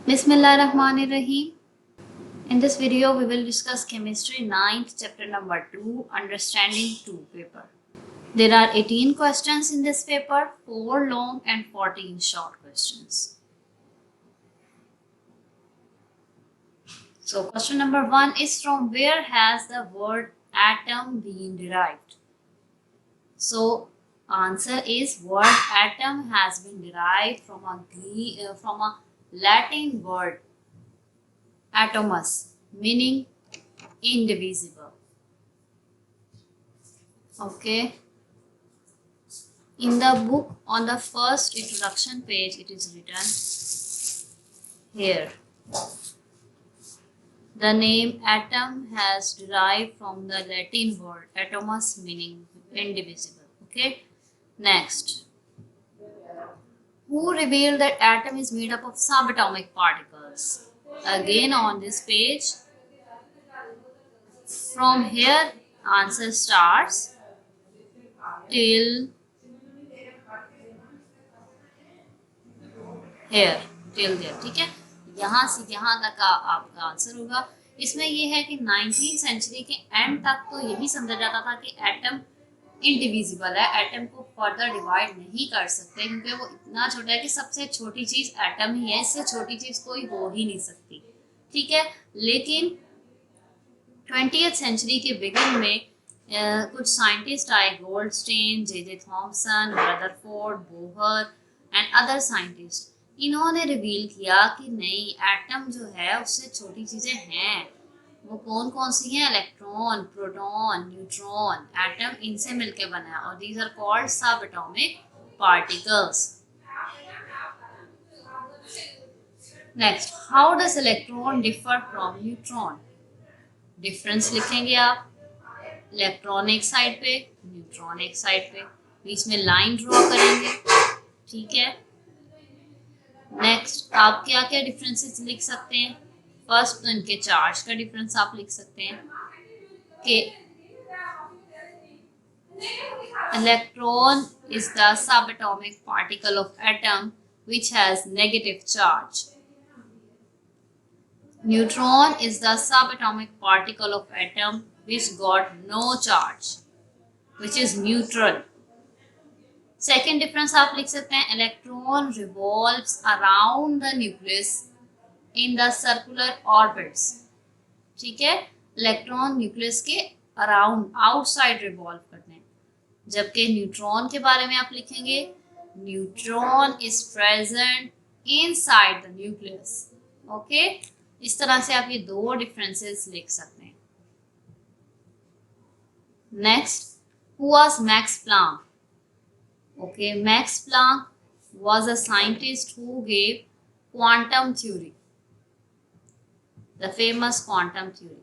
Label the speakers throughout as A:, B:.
A: Bismillahirrahmanirrahim. In this video, we will discuss Chemistry 9th chapter number 2, Understanding 2 paper. There are 18 questions in this paper, 4 long and 14 short questions. So question number 1 is, from where has the word atom been derived? So answer is, word atom has been derived from a Latin word atomus, meaning indivisible. Okay. In the book, on the first introduction page, it is written here. The name atom has derived from the Latin word atomus, meaning indivisible. Okay. Next. Who revealed that atom is made up of subatomic particles? Again on this page. From here, answer starts till here, till there. ठीक है, यहाँ से यहाँ तक का आपका answer होगा. इसमें ये है कि 19वीं सेंचुरी के एंड तक तो यही समझा जाता था कि एटम इंडिविजिबल है, एटम को फर्दर डिवाइड नहीं कर सकते क्योंकि वो इतना छोटा है कि सबसे छोटी चीज एटम ही है, इससे छोटी चीज कोई हो ही नहीं सकती. ठीक है, लेकिन 20th सेंचुरी के बिगिन में कुछ साइंटिस्ट आए, Goldstein, J Thomson, Rutherford, Bohr and other scientist. इन्होंने रिवील किया कि नहीं, एटम जो है उससे छोटी चीजें हैं. वो कौन कौन सी हैं? Electron, proton, neutron. एटम इनसे मिलके बना है और दीज आर कॉल्ड सब atomic particles. Next, how does electron differ from neutron? Difference लिखेंगे आप, इलेक्ट्रॉन एक साइड पे, न्यूट्रॉन एक साइड पे, बीच में लाइन ड्रॉ करेंगे. ठीक है. नेक्स्ट, आप क्या क्या डिफरेंसेस लिख सकते हैं? फर्स्ट तो इनके चार्ज का डिफरेंस आप लिख सकते हैं कि electron is the subatomic particle of atom which has negative charge. Neutron is the subatomic particle of atom which got no charge, which is neutral. Second difference आप लिख सकते हैं, electron revolves around the nucleus in the circular orbits. ठीक है, electron nucleus के around, outside revolve करते हैं. जबकि न्यूट्रॉन के बारे में आप लिखेंगे, neutron is present inside the nucleus. Okay, इस तरह से आप ये दो डिफरेंसेस लिख सकते हैं. Next, who was max Planck? Okay, max Planck was a scientist who gave quantum theory, the famous quantum theory,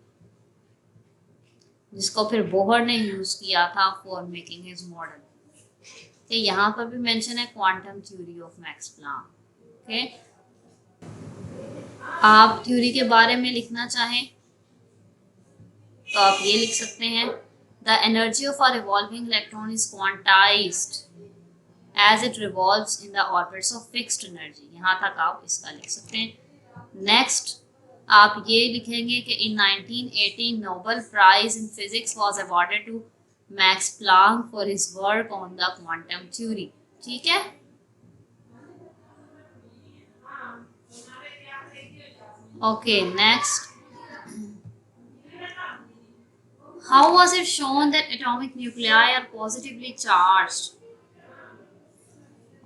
A: जिसको फिर बोहर ने यूज किया था फॉर मेकिंग हिज मॉडल. तो यहाँ पर भी मेंशन है quantum theory of max Planck. Okay, आप थ्योरी के बारे में लिखना चाहें तो आप ये लिख सकते हैं, the energy of a revolving electron is quantized as it revolves in the orbits of fixed energy. यहाँ तक आप इसका लिख सकते हैं. नेक्स्ट, आप ये लिखेंगे कि in 1918 Nobel prize in physics was awarded to Max Planck for his work on the quantum theory. ठीक है. Okay, next. How was it shown that atomic nuclei are positively charged?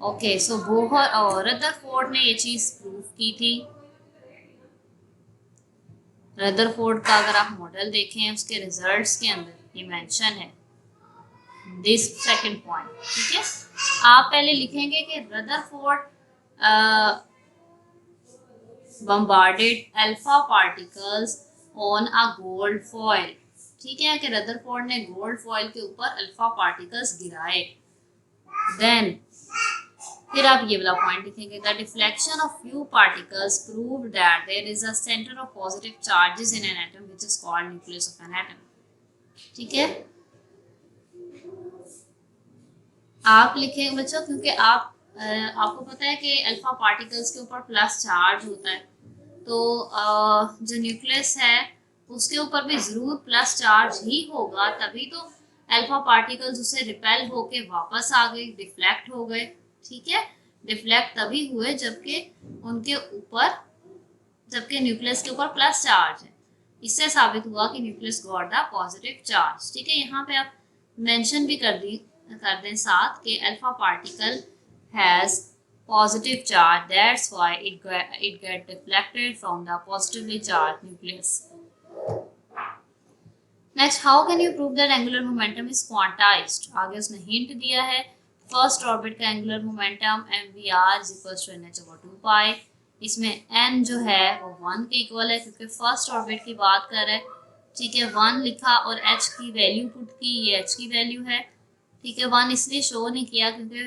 A: Okay, so Bohr और Rutherford ने ये चीज prove की थी. Rutherford का अगर आप मॉडल देखें, उसके रिजल्ट्स के अंदर ये मेंशन है, दिस सेकंड पॉइंट. ठीक है, आप पहले लिखेंगे कि Rutherford bombarded alpha particles on a gold foil. ठीक है, कि रदरफोर्ड ने गोल्ड फॉइल के ऊपर अल्फा पार्टिकल्स गिराए. देन फिर आप ये वाला पॉइंट लिखेंगे, the deflection of few particles prove that there is a centre of positive charges in an atom which is called nucleus of an atom. ठीक है, आप लिखेंगे बच्चों, क्योंकि आपको पता है कि अल्फा पार्टिकल्स के ऊपर प्लस चार्ज होता है. तो जो न्यूक्लियस है उसके ऊपर भी ज़रूर प्लस चार्ज ही होगा, तभी तो अल्फा पार्टिकल्स उससे रिपेल होके वापस आ गए, डिफ्लेक्ट हो गए। ठीक है, डिफ्लेक्ट तभी हुए जबकि उनके ऊपर, जबकि न्यूक्लियस के ऊपर प्लस चार्ज है। इससे साबित हुआ कि nucleus got the positive charge. ठीक है, यहाँ पे आप मेंशन भी कर दें साथ कि alpha particle has positive charge, that's why it get deflected from the positively charged nucleus. Next, how can you prove that angular momentum is quantized? आगे उसने हिंट दिया है, फर्स्ट ऑर्बिट का angular momentum mvr is equals to nh/2 pi। इसमें n जो है वो 1 के इक्वल है क्योंकि फर्स्ट ऑर्बिट की बात कर रहे हैं। ठीक है, 1 लिखा और h की वैल्यू पुट की, ये h की वैल्यू है। ठीक है, 1 इसलिए शो नहीं किया क्योंकि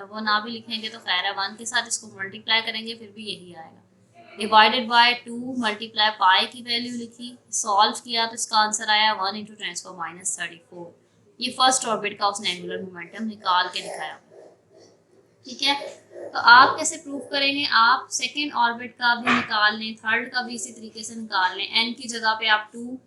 A: वो ना भी लिखेंगे तो खैर है, 1 के साथ इसको मल्टीप्लाई करेंगे फिर भी यही आएगा। डिवाइडेड बाय 2 मल्टीप्लाई पाई की वैल्यू लिखी, सॉल्व किया तो इसका आंसर आया 1 इंटू 10⁻34। ये फर्स्ट ऑर्बिट का उसने एंगुलर मोमेंटम निकाल के दिखाया। ठीक है, तो आप कैसे प्रूव करेंगे? आप सेकेंड ऑर्बिट का भी निकाल लें, थर्ड का भी इसी तरीके से निकाल लें। एन की जगह पे आप 2,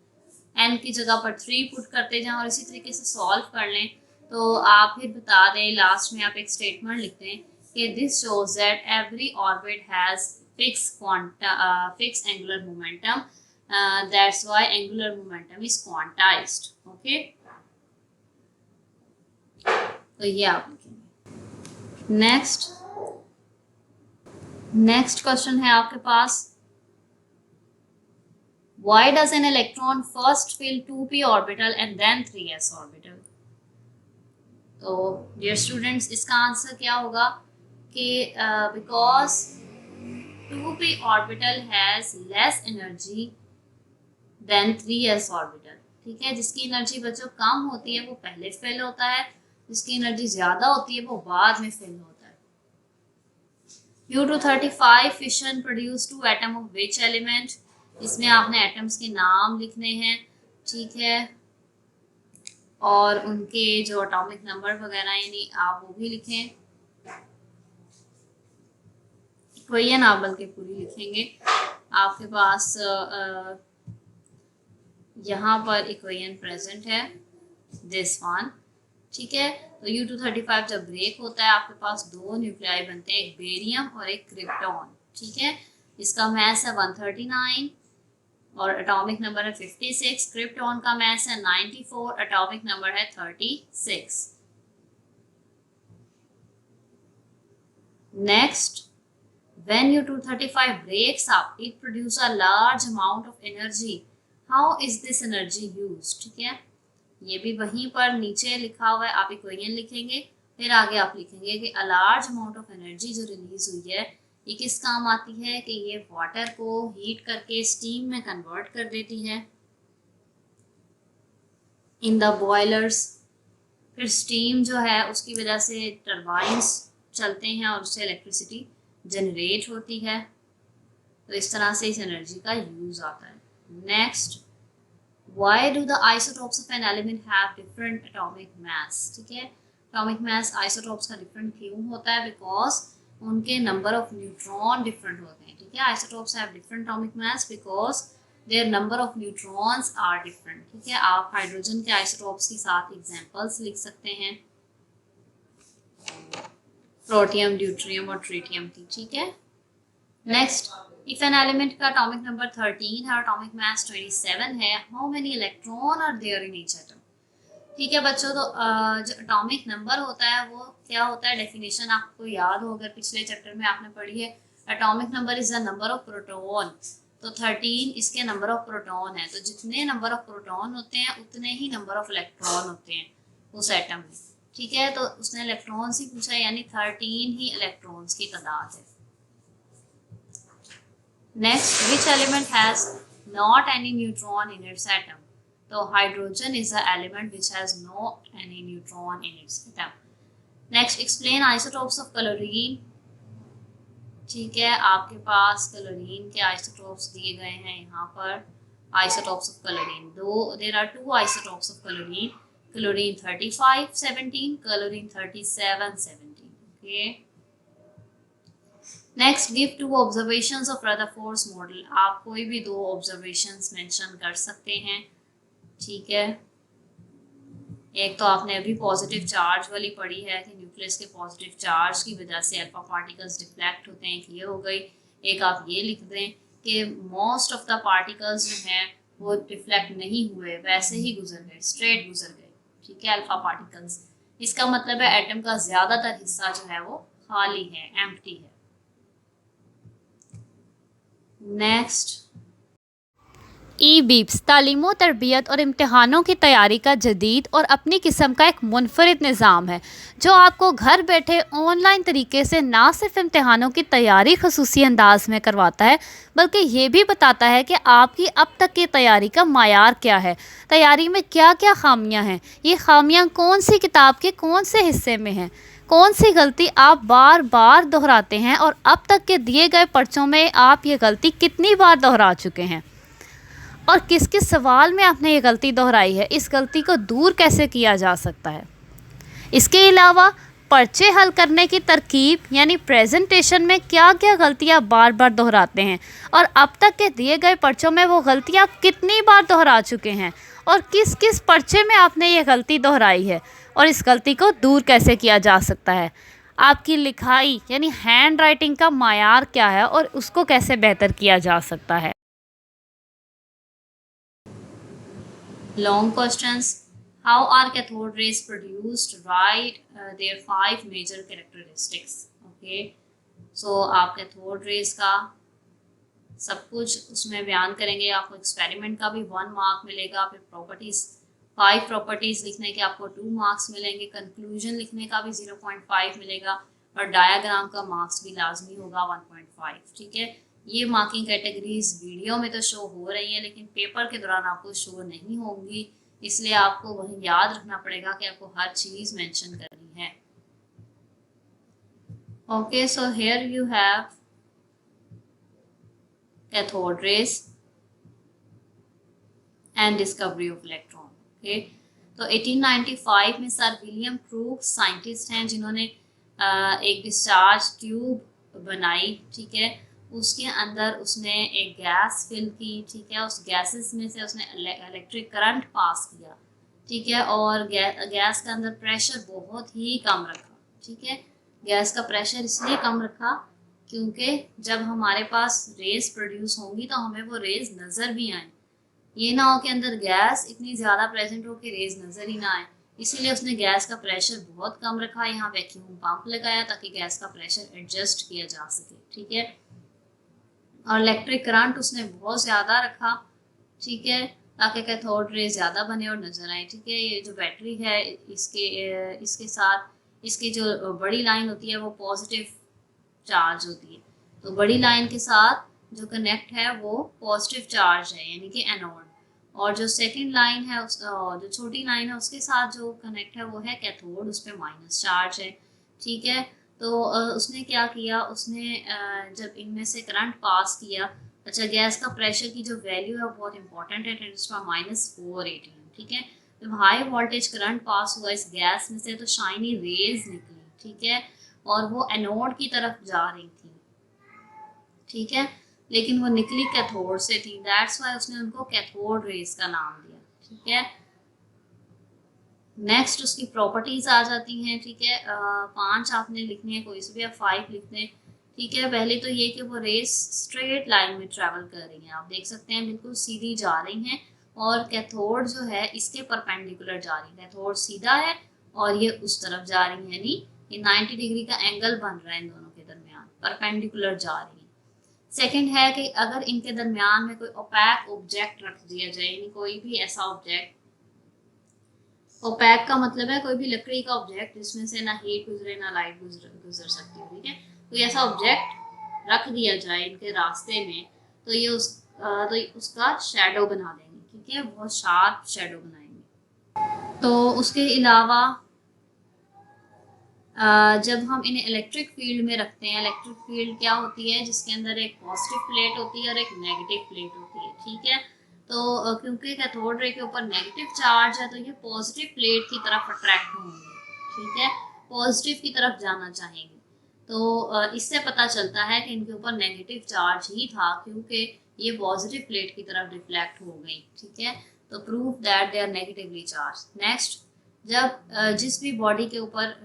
A: एन की जगह पर 3 पुट करते जाएं और इसी तरीके से सॉल्व कर लें। तो आप फिर बता दें, लास्ट में आप एक स्टेटमेंट लिखते हैं कि this shows that every orbit has fix angular momentum, that's why angular momentum is quantized. Okay, तो ये आप लिखेंगे। नेक्स्ट क्वेश्चन है आपके पास, why does an electron first fill 2p orbital and then 3s orbital? तो डियर स्टूडेंट्स, इसका answer क्या होगा कि because 2p orbital has less energy than 3s orbital. ठीक है, जिसकी एनर्जी बच्चों कम होती है वो पहले फिल होता है, जिसकी एनर्जी ज़्यादा होती है वो बाद में फिल होता है। U235 fission produce 2 atom of which element? इसमें आपने एटम्स के नाम लिखने हैं। ठीक है, और उनके जो एटॉमिक नंबर वगैरह यानी आप वो भी लिखें। इक्वेशन आप बल्कि पूरी लिखेंगे, आपके पास यहाँ पर इक्वेशन प्रेजेंट है, दिस वन। ठीक है, तो U235 जब ब्रेक होता है आपके पास 2 न्यूक्लियाई बनते हैं, एक बेरियम और एक क्रिप्टॉन। ठीक है, इसका मास है 139 और एटॉमिक नंबर है 56। क्रिप्टॉन का मास है 94, एटॉमिक नंबर है 36। Next, when U235 breaks up, it produces a large amount of energy. How is this energy used? ठीक है, ये भी वहीं पर नीचे लिखा हुआ है, आप इक्वेशन लिखेंगे, फिर आगे आप लिखेंगे कि a large amount of energy जो रिलीज हुई है ये किस काम आती है कि ये वाटर को हीट करके स्टीम में कन्वर्ट कर देती है इन द बॉयलर्स। फिर स्टीम जो है उसकी वजह से टरबाइंस चलते हैं और उससे इलेक्ट्रिसिटी जनरेट होती है। तो इस तरह से इस एनर्जी का यूज आता है। Next, why do the isotopes of an element have different atomic मास? ठीक है, एटॉमिक मास आइसोटोप्स का डिफरेंट क्यों होता है? बिकॉज उनके नंबर ऑफ न्यूट्रॉन डिफरेंट होते हैं। ठीक है, isotopes have different atomic mass because their number of neutrons are different. ठीक है, आप हाइड्रोजन के आइसोटोप्स के साथ एग्जांपल्स लिख सकते हैं, प्रोटियम, ड्यूट्रियम और ट्रिटियम की। ठीक है, नेक्स्ट, इफ एन एलिमेंट का एटॉमिक नंबर 13 है और एटॉमिक मास 27 है, how many electron are there in each atom? ठीक है बच्चों, तो जो एटॉमिक नंबर होता है वो क्या होता है, डेफिनेशन आपको याद हो, अगर पिछले चैप्टर में आपने पढ़ी है, atomic number is the number of proton. तो 13 इसके नंबर ऑफ प्रोटॉन है, तो जितने नंबर ऑफ प्रोटॉन होते हैं उतने ही नंबर ऑफ इलेक्ट्रॉन होते हैं उस एटम में। ठीक है, तो उसने इलेक्ट्रॉन्स ही पूछा, यानी 13 ही इलेक्ट्रॉन्स की तादाद है। Next, which element has not any neutron in its atom? तो hydrogen is the element which has not any neutron in its atom. Next, explain isotopes of chlorine. ठीक है, आपके पास क्लोरीन के आइसोटोप्स दिए गए हैं यहाँ पर। Isotopes of chlorine, there are 2 isotopes of chlorine, chlorine 3517, chlorine 3717। Okay, next, give two observations of Rutherford's model. आप कोई भी दो ऑब्जर्वेशंस मेंशन कर सकते हैं, ठीक है। एक तो आपने अभी पॉजिटिव चार्ज वाली पढ़ी है कि न्यूक्लियस के पॉजिटिव चार्ज की वजह से अल्फा पार्टिकल्स डिफ्लेक्ट होते हैं, कि ये हो गई। एक आप ये लिख दें कि मोस्ट ऑफ द पार्टिकल्स जो हैं वो डिफ्लेक्ट नहीं हुए, वैसे ही गुजर गए, स्ट्रेट गुजर गए, ठीक है, अल्फा पार्टिकल्स। इसका मतलब है एटम का ज़्यादातर हिस्सा जो है वो खाली है, एम्प्टी है। नेक्स्ट,
B: ई बीप्स तालीमो तरबियत और इम्तहानों की तैयारी का जदीद और अपनी किस्म का एक मुनफरिद निज़ाम है जो आपको घर बैठे ऑनलाइन तरीके से ना सिर्फ इम्तहानों की तैयारी खसूसी अंदाज में करवाता है, बल्कि ये भी बताता है कि आपकी अब तक की तैयारी का मायार क्या है, तैयारी में क्या क्या खामियां हैं, ये खामियां कौन सी किताब के कौन से हिस्से में हैं, कौन सी गलती आप बार बार दोहराते हैं और अब तक के दिए गए पर्चों में आप ये गलती कितनी बार दोहरा चुके हैं, और किस किस सवाल में आपने ये गलती दोहराई है, इस गलती को दूर कैसे किया जा सकता है। इसके अलावा पर्चे हल करने की तरकीब यानी प्रेजेंटेशन में क्या क्या गलतियां बार बार दोहराते हैं और अब तक के दिए गए पर्चों में वो गलतियां कितनी बार दोहरा चुके हैं, और किस किस पर्चे में आपने ये गलती दोहराई है और इस गलती को दूर कैसे किया जा सकता है। आपकी लिखाई यानी हैंड राइटिंग का मायार क्या है और उसको कैसे बेहतर किया जा सकता है।
A: long questions. How are cathode rays produced? Write their 5 major characteristics. Okay, so आप कैथोड रेज का सब कुछ उसमें बयान करेंगे। आपको एक्सपेरिमेंट का भी 1 मार्क मिलेगा, फिर प्रॉपर्टीज 5 प्रॉपर्टीज लिखने के आपको 2 मार्क्स मिलेंगे, कंक्लूजन लिखने का भी 0.5 मिलेगा, और डायाग्राम का मार्क्स भी लाजमी होगा 1.5, ठीक है। ये मार्किंग कैटेगरीज वीडियो में तो शो हो रही हैं लेकिन पेपर के दौरान आपको शो नहीं होंगी, इसलिए आपको वही याद रखना पड़ेगा कि आपको हर चीज़ मेंशन करनी है। Okay, so here you have cathode rays and discovery of electron. Okay, तो 1895 में सर विलियम क्रूक साइंटिस्ट हैं जिन्होंने एक डिस्चार्ज ट्यूब बनाई, ठीक है। उसके अंदर उसने एक गैस फिल की, ठीक है। उस गैसेस में से उसने इलेक्ट्रिक करंट पास किया, ठीक है, और गैस का अंदर प्रेशर बहुत ही कम रखा, ठीक है। गैस का प्रेशर इसलिए कम रखा क्योंकि जब हमारे पास रेज प्रोड्यूस होंगी तो हमें वो रेज नज़र भी आए, ये ना हो कि अंदर गैस इतनी ज़्यादा प्रेजेंट हो कि रेज नज़र ही ना आए। इसीलिए उसने गैस का प्रेशर बहुत कम रखा, यहाँ वैक्यूम पंप लगाया ताकि गैस का प्रेशर एडजस्ट किया जा सके, ठीक है। और इलेक्ट्रिक करंट उसने बहुत ज़्यादा रखा, ठीक है, ताकि कैथोड रे ज़्यादा बने और नज़र आए, ठीक है। ये जो बैटरी है इसके साथ इसकी जो बड़ी लाइन होती है वो पॉजिटिव चार्ज होती है, तो बड़ी लाइन के साथ जो कनेक्ट है वो पॉजिटिव चार्ज है यानी कि एनोड, और जो सेकंड लाइन है जो छोटी लाइन है उसके साथ जो कनेक्ट है वो है कैथोड, उस पर माइनस चार्ज है, ठीक है। तो उसने क्या किया, उसने जब इनमें से करंट पास किया, अच्छा गैस का प्रेशर की जो वैल्यू है बहुत इंपॉर्टेंट है, -418, ठीक है। जब हाई वोल्टेज करंट पास हुआ इस गैस में से तो शाइनी रेज निकली, ठीक है, और वो एनोड की तरफ जा रही थी, ठीक है, लेकिन वो निकली कैथोड से थी, दैट्स वाई उसने उनको कैथोड रेज का नाम दिया, ठीक है। नेक्स्ट उसकी प्रॉपर्टीज आ जाती हैं, ठीक है। 5 आपने लिखनी है, कोई से भी आप 5 लिख दें, ठीक है। पहले तो ये कि वो रेस स्ट्रेट लाइन में ट्रेवल कर रही हैं, आप देख सकते हैं बिल्कुल सीधी जा रही हैं, और कैथोड जो है इसके परपेंडिकुलर जा रही है, कैथोड सीधा है और ये उस तरफ जा रही है, यानी ये 90 डिग्री का एंगल बन रहा है इन दोनों के दरमियान, परपेंडिकुलर जा रही है। सेकंड है कि अगर इनके दरमियान में कोई ओपैक ऑब्जेक्ट रख दिया जाए, यानी कोई भी ऐसा ऑब्जेक्ट, ओपैक का मतलब है कोई भी लकड़ी का ऑब्जेक्ट जिसमें से ना हीट गुजरे ना लाइट गुजर सकती है, ठीक है। कोई ऐसा ऑब्जेक्ट रख दिया जाए इनके रास्ते में तो ये तो उसका शेडो बना देंगे, ठीक है, बहुत शार्प शेडो बनाएंगे। तो उसके अलावा जब हम इन्हें इलेक्ट्रिक फील्ड में रखते हैं, इलेक्ट्रिक फील्ड क्या होती है, जिसके अंदर एक पॉजिटिव प्लेट होती है और एक नेगेटिव प्लेट होती है, ठीक है। तो क्योंकि कैथोड रे के ऊपर नेगेटिव चार्ज है तो ये पॉजिटिव प्लेट की तरफ अट्रैक्ट होंगे, ठीक है, पॉजिटिव की तरफ जाना चाहेंगे। तो इससे पता चलता है कि इनके ऊपर नेगेटिव चार्ज ही था, क्योंकि ये पॉजिटिव प्लेट की तरफ रिफ्लेक्ट हो गई। ठीक है, तो proof that they are negatively charge. Next, जब जिस भी बॉडी के ऊपर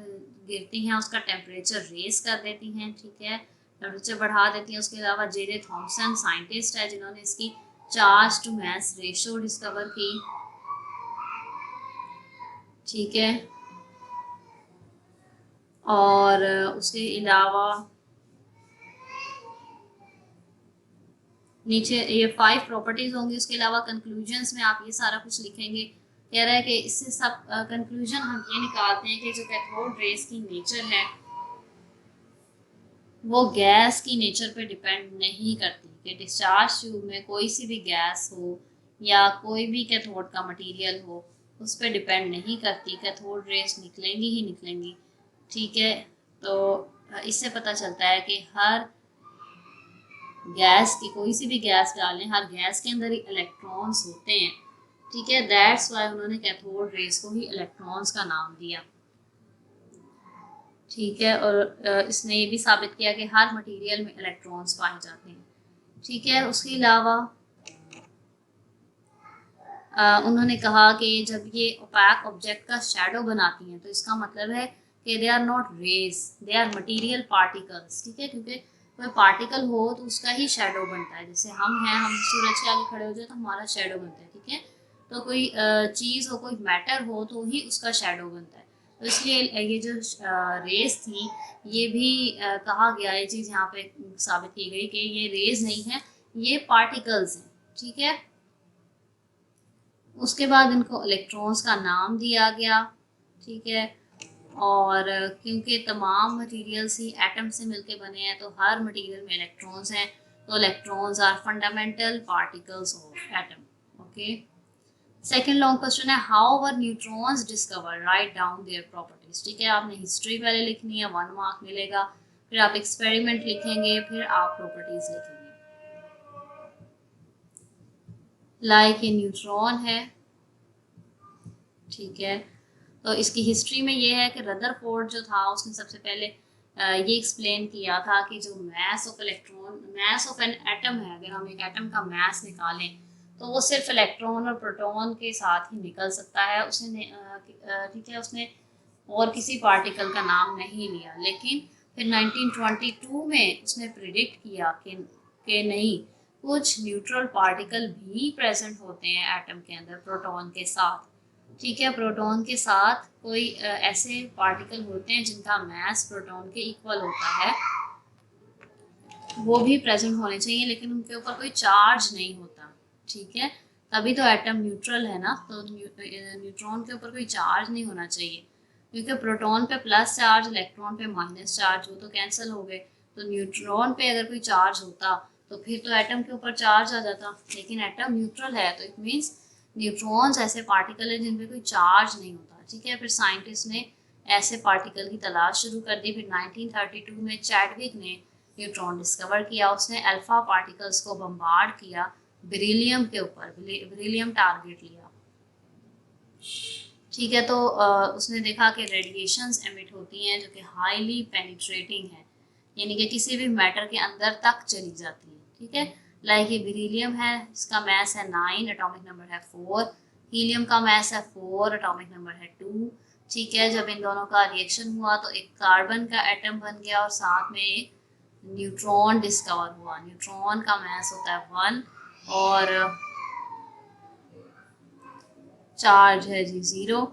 A: गिरती हैं उसका टेम्परेचर रेस कर देती हैं। ठीक है, टेम्परेचर बढ़ा देती हैं। उसके अलावा जे थॉमसन साइंटिस्ट है जिन्होंने इसकी charge to mass ratio discover की। ठीक है, और उसके अलावा नीचे ये 5 प्रॉपर्टीज होंगी। उसके अलावा कंक्लूजन्स में आप ये सारा कुछ लिखेंगे। कह रहा है कि इससे सब कंक्लूजन हम ये निकालते हैं कि जो कैथोड रेस की नेचर है वो गैस की नेचर पे डिपेंड नहीं करती, कि डिस्चार्ज ट्यूब में कोई सी भी गैस हो या कोई भी कैथोड का मटेरियल हो उस पर डिपेंड नहीं करती, कैथोड रेस निकलेंगी ही निकलेंगी। ठीक है, तो इससे पता चलता है कि हर गैस की कोई सी भी गैस डालें, हर गैस के अंदर ही इलेक्ट्रॉन्स होते हैं। ठीक है, दैट्स वाई उन्होंने कैथोड रेस को ही इलेक्ट्रॉन्स का नाम दिया। ठीक है, और इसने ये भी साबित किया कि हर मटेरियल में इलेक्ट्रॉन्स पाए जाते हैं। ठीक है, उसके अलावा उन्होंने कहा कि जब ये ओपैक ऑब्जेक्ट का शैडो बनाती हैं तो इसका मतलब है कि they are not rays, they are material particles. ठीक है, क्योंकि कोई पार्टिकल हो तो उसका ही शैडो बनता है। जैसे हम हैं, हम सूरज के आगे खड़े हो जाए तो हमारा शैडो बनता है। ठीक है, तो कोई चीज़ हो, कोई मैटर हो तो ही उसका शैडो बनता है। तो इसलिए ये जो रेस थी ये भी कहा गया, ये चीज़ यहाँ पे साबित की गई कि ये रेज नहीं है, ये पार्टिकल्स हैं। ठीक है, उसके बाद इनको इलेक्ट्रॉन्स का नाम दिया गया। ठीक है, और क्योंकि तमाम मटेरियल्स ही एटम से मिलके बने हैं तो हर मटेरियल में इलेक्ट्रॉन्स हैं, तो electrons are fundamental particles of atom. Okay, second long question है, how were neutrons discover, write down their properties. ठीक है, आपने हिस्ट्री पहले लिखनी है, 1 मार्क मिलेगा, फिर आप एक्सपेरिमेंट लिखेंगे, फिर आप प्रॉपर्टीज लिखेंगे। लाइक ये न्यूट्रॉन है। ठीक है, तो इसकी हिस्ट्री में ये है कि रदरफोर्ड जो था उसने सबसे पहले ये एक्सप्लेन किया था कि जो mass of electron, mass of an atom है, अगर हम एक एटम का मास निकालें तो वो सिर्फ इलेक्ट्रॉन और प्रोटॉन के साथ ही निकल सकता है। उसने ठीक है, उसने और किसी पार्टिकल का नाम नहीं लिया। लेकिन फिर 1922 में उसने प्रिडिक्ट किया कि नहीं, कुछ न्यूट्रल पार्टिकल भी प्रेजेंट होते हैं एटम के अंदर प्रोटॉन के साथ। ठीक है, प्रोटॉन के साथ कोई ऐसे पार्टिकल होते हैं जिनका मास प्रोटॉन के इक्वल होता है, वो भी प्रेजेंट होने चाहिए, लेकिन उनके ऊपर कोई चार्ज नहीं होता। ठीक है, तभी तो एटम न्यूट्रल है ना, तो न्यूट्रॉन के ऊपर कोई चार्ज नहीं होना चाहिए, क्योंकि प्रोटॉन पे प्लस चार्ज, इलेक्ट्रॉन पे माइनस चार्ज, वो तो कैंसिल हो गए। तो न्यूट्रॉन पे अगर कोई चार्ज होता तो फिर तो एटम के ऊपर चार्ज आ जाता, लेकिन एटम न्यूट्रल है तो इट मीन्स न्यूट्रॉन्स ऐसे पार्टिकल है जिन पे कोई चार्ज नहीं होता। ठीक है, फिर साइंटिस्ट ने ऐसे पार्टिकल की तलाश शुरू कर दी। फिर 1932 में चैडविक ने न्यूट्रॉन डिस्कवर किया। उसने अल्फा पार्टिकल्स को बम्बार्ड किया बेरिलियम के ऊपर, बेरिलियम टारगेट लिया। ठीक है, तो उसने देखा कि रेडिएशंस एमिट होती हैं जो कि हाईली पेनिट्रेटिंग है, यानी कि किसी भी मैटर के अंदर तक चली जाती है। ठीक है, लाइक ये बेरिलियम है, इसका मास है 9, एटॉमिक नंबर है 4, हीलियम का मास है 4, एटॉमिक नंबर है 2। ठीक है, जब इन दोनों का रिएक्शन हुआ तो एक कार्बन का एटम बन गया और साथ में एक न्यूट्रॉन डिस्कवर हुआ। न्यूट्रॉन का मास होता है 1 और चार्ज है जी 0।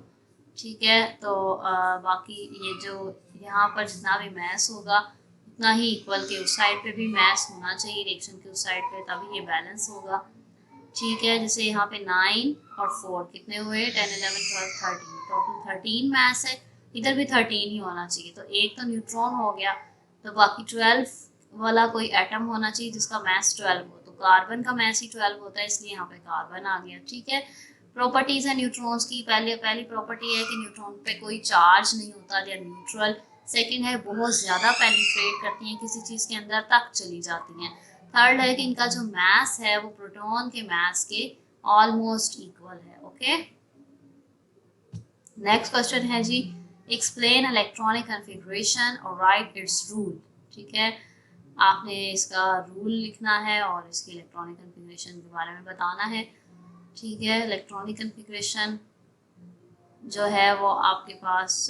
A: ठीक है, तो बाकी ये जो यहाँ पर जितना भी मास होगा उतना ही इक्वल के उस साइड पे भी मास होना चाहिए, रिएक्शन के उस साइड पे, तभी ये बैलेंस होगा। ठीक है, जैसे यहाँ पे 9 और 4 कितने हुए, 10, 11, 12, 13, टोटल 13 मास है, इधर भी 13 ही होना चाहिए। तो एक तो न्यूट्रॉन हो गया, तो बाकी 12 वाला कोई एटम होना चाहिए जिसका मास 12 हो। तो कार्बन का मास ही 12 होता है, इसलिए यहाँ पे कार्बन आ गया। ठीक है, प्रॉपर्टीज है न्यूट्रॉन्स की। पहली प्रॉपर्टी है कि न्यूट्रॉन पे कोई चार्ज नहीं होता, दे आर न्यूट्रल। सेकंड है बहुत ज़्यादा पेनिट्रेट करती हैं, किसी चीज़ के अंदर तक चली जाती हैं। थर्ड है कि इनका जो मास है वो प्रोटॉन के मास के ऑलमोस्ट इक्वल है। ओके, नेक्स्ट क्वेश्चन है जी, एक्सप्लेन इलेक्ट्रॉनिक कन्फिग्रेशन और राइट इट्स रूल। ठीक है, आपने इसका रूल लिखना है और इसकी इलेक्ट्रॉनिक कन्फिग्रेशन के बारे में बताना है। ठीक है, इलेक्ट्रॉनिक कन्फिग्रेशन जो है वो आपके पास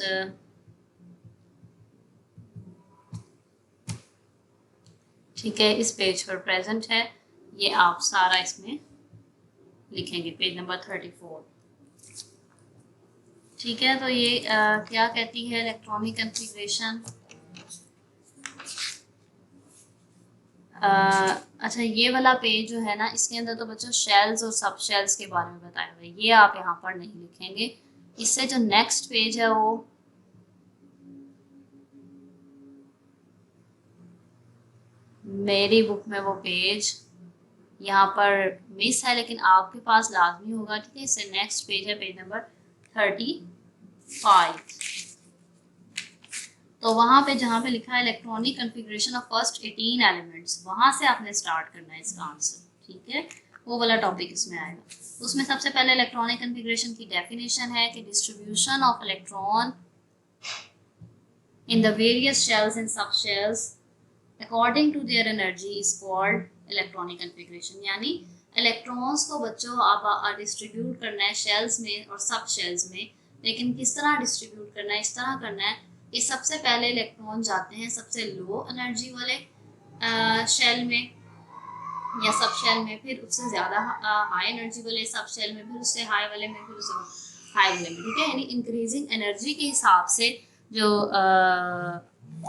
A: ठीक है इस पेज पर प्रेजेंट है, ये आप सारा इसमें लिखेंगे, पेज नंबर 34। ठीक है, तो ये क्या कहती है इलेक्ट्रॉनिक कन्फिग्रेशन। अच्छा, ये वाला पेज जो है ना, इसके अंदर तो बच्चों शेल्स और सब शेल्स के बारे में बताया हुआ है, ये आप यहाँ पर नहीं लिखेंगे। इससे जो नेक्स्ट पेज है वो मेरी बुक में वो पेज यहाँ पर मिस है, लेकिन आपके पास लाजमी होगा। ठीक है, इससे नेक्स्ट पेज है पेज नंबर 35। तो वहाँ पे जहाँ पे लिखा है electronic configuration of first 18 elements, वहाँ से आपने स्टार्ट करना है इसका आंसर। ठीक है, वो वाला टॉपिक इसमें आएगा। उसमें सबसे पहले इलेक्ट्रॉनिक कन्फिग्रेशन की डेफिनेशन है कि distribution of electron in the various shells and sub shells according to their energy is called electronic configuration. यानी इलेक्ट्रॉन्स को बच्चों आप डिस्ट्रीब्यूट करना है शेल्स में और सब शेल्स में, लेकिन किस तरह डिस्ट्रीब्यूट करना है, इस तरह करना है कि सबसे पहले इलेक्ट्रॉन जाते हैं सबसे लो एनर्जी वाले शेल में या सब शेल में, फिर उससे ज़्यादा हाई एनर्जी वाले सब शेल में, फिर उससे हाई वाले में, फिर उससे हाई वाले में। ठीक है, यानी इंक्रीजिंग एनर्जी के हिसाब से जो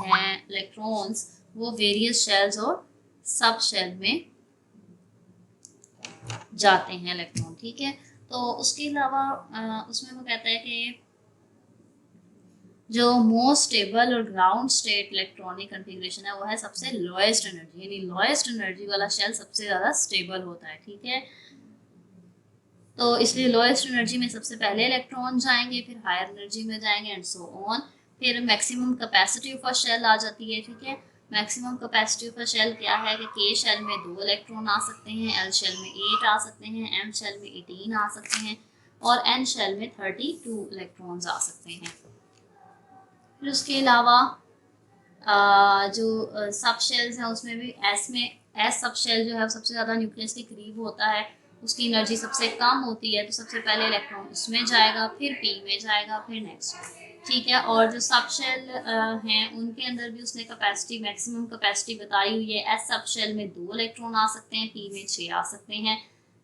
A: हैं इलेक्ट्रॉन्स वो वेरियस शेल्स और सब शेल में जाते हैं इलेक्ट्रॉन। ठीक है, तो उसके अलावा उसमें वो कहता है कि जो मोस्ट स्टेबल और ग्राउंड स्टेट इलेक्ट्रॉनिक कन्फिग्रेशन है वो है सबसे लोएस्ट एनर्जी, यानी लोएस्ट एनर्जी वाला शेल सबसे ज़्यादा स्टेबल होता है। ठीक है, तो इसलिए लोएस्ट एनर्जी में सबसे पहले इलेक्ट्रॉन जाएंगे, फिर हायर एनर्जी में जाएंगे एंड सो ऑन। फिर maximum capacity of a shell आ जाती है। ठीक है, maximum capacity of a shell क्या है कि के शेल में 2 इलेक्ट्रॉन आ सकते हैं, एल शेल में 8 आ सकते हैं, एम शेल में 18 आ सकते हैं और एन शेल में 32 इलेक्ट्रॉन्स आ सकते हैं। फिर उसके अलावा जो सब शेल्स हैं उसमें भी एस सब शेल जो है सबसे ज़्यादा न्यूक्लियस के करीब होता है, उसकी एनर्जी सबसे कम होती है, तो सबसे पहले इलेक्ट्रॉन उसमें जाएगा, फिर पी में जाएगा, फिर नेक्स्ट। ठीक है, और जो सब शेल हैं उनके अंदर भी उसने कैपेसिटी मैक्सिमम कैपेसिटी बताई हुई है। एस सब शेल में 2 इलेक्ट्रॉन आ सकते हैं, पी में 6 आ सकते हैं।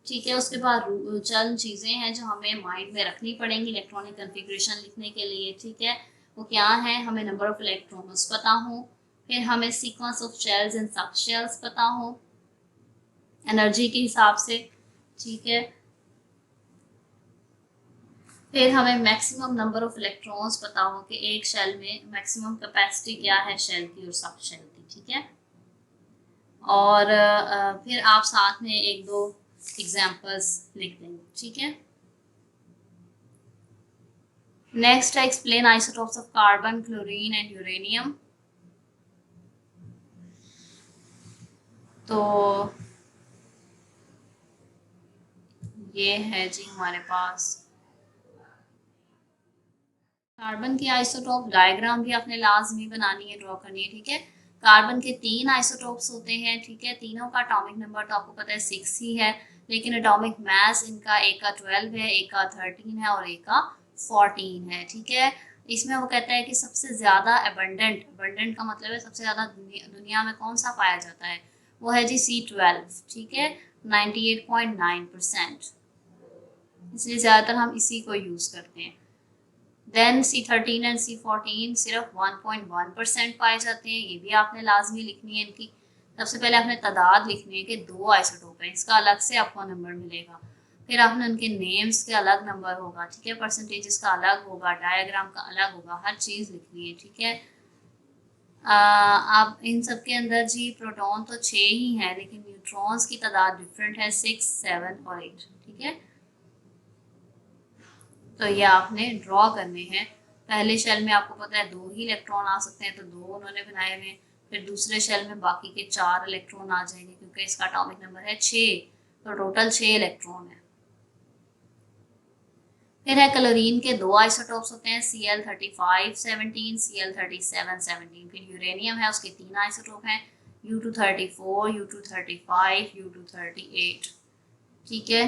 A: ठीक है, उसके बाद चंद चीज़ें हैं जो हमें माइंड में रखनी पड़ेंगी इलेक्ट्रॉनिक कन्फिग्रेशन लिखने के लिए। ठीक है, वो क्या है, हमें नंबर ऑफ इलेक्ट्रॉन्स पता हो, फिर हमें sequence of shells and sub shells पता हो एनर्जी के हिसाब से। ठीक है, फिर हमें मैक्सिमम नंबर ऑफ इलेक्ट्रॉन्स पता हो कि एक शेल में मैक्सिमम कैपेसिटी क्या है शेल की और सब शेल की। ठीक है, और फिर आप साथ में 1-2 एग्जाम्पल्स लिख देंगे। ठीक है, नेक्स्ट है explain isotopes of carbon, chlorine and uranium. तो ये है जी हमारे पास कार्बन की आइसोटोप डायग्राम भी आपने लाजमी बनानी है, ड्रॉ करनी है। ठीक है, कार्बन के 3 आइसोटोप्स होते हैं। ठीक है, तीनों का एटॉमिक नंबर तो आपको पता है 6 ही है, लेकिन एटॉमिक मास इनका एक का 12 है, एक का 13 है और एक का 14 है। ठीक है, इसमें वो कहता है कि सबसे ज़्यादा अबंडेंट का मतलब है सबसे ज़्यादा दुनिया में कौन सा पाया जाता है, वो है जी C12। ठीक है, 98.9%, इसलिए ज़्यादातर हम इसी को यूज़ करते हैं। देन C13 एंड C14 सिर्फ 1.1% पाए जाते हैं, ये भी आपने लाजमी लिखनी है इनकी। सबसे पहले आपने तादाद लिखनी है कि 2 आइसोटोप है, इसका अलग से आपको नंबर मिलेगा, फिर आपने उनके नेम्स के अलग नंबर होगा। ठीक है, परसेंटेजेस का अलग होगा, डायग्राम का अलग होगा, हर चीज़ लिखनी है। ठीक है, आप इन सब के अंदर जी प्रोटॉन तो 6 ही हैं, लेकिन न्यूट्रॉन्स की तादाद डिफरेंट है, 6, 7 और 8। ठीक है, तो ये आपने ड्रॉ करने हैं। पहले शेल में आपको पता है 2 ही इलेक्ट्रॉन आ सकते हैं, तो 2 उन्होंने बनाए हुए। फिर दूसरे शेल में बाकी के 4 इलेक्ट्रॉन आ जाएंगे, क्योंकि इसका एटॉमिक नंबर है 6, तो टोटल 6 इलेक्ट्रॉन है। फिर है क्लोरीन के दो आइसोटोप्स होते हैं, Cl3517, Cl3717। फिर यूरेनियम है, उसके तीन आइसोटोप हैं, U234, U235, U238। ठीक है,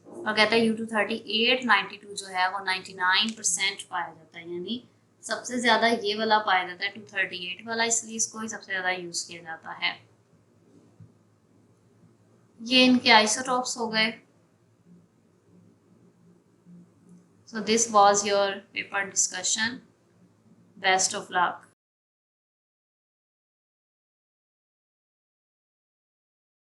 A: और कहता है U238 92 जो है वो 99% पाया जाता है, यानी सबसे ज़्यादा ये वाला पाया जाता है 238 वाला, इसलिए इसको ही सबसे ज़्यादा यूज़ किया जाता है। ये इनके आइसोटोप्स हो गए। So this was your paper discussion. Best of luck.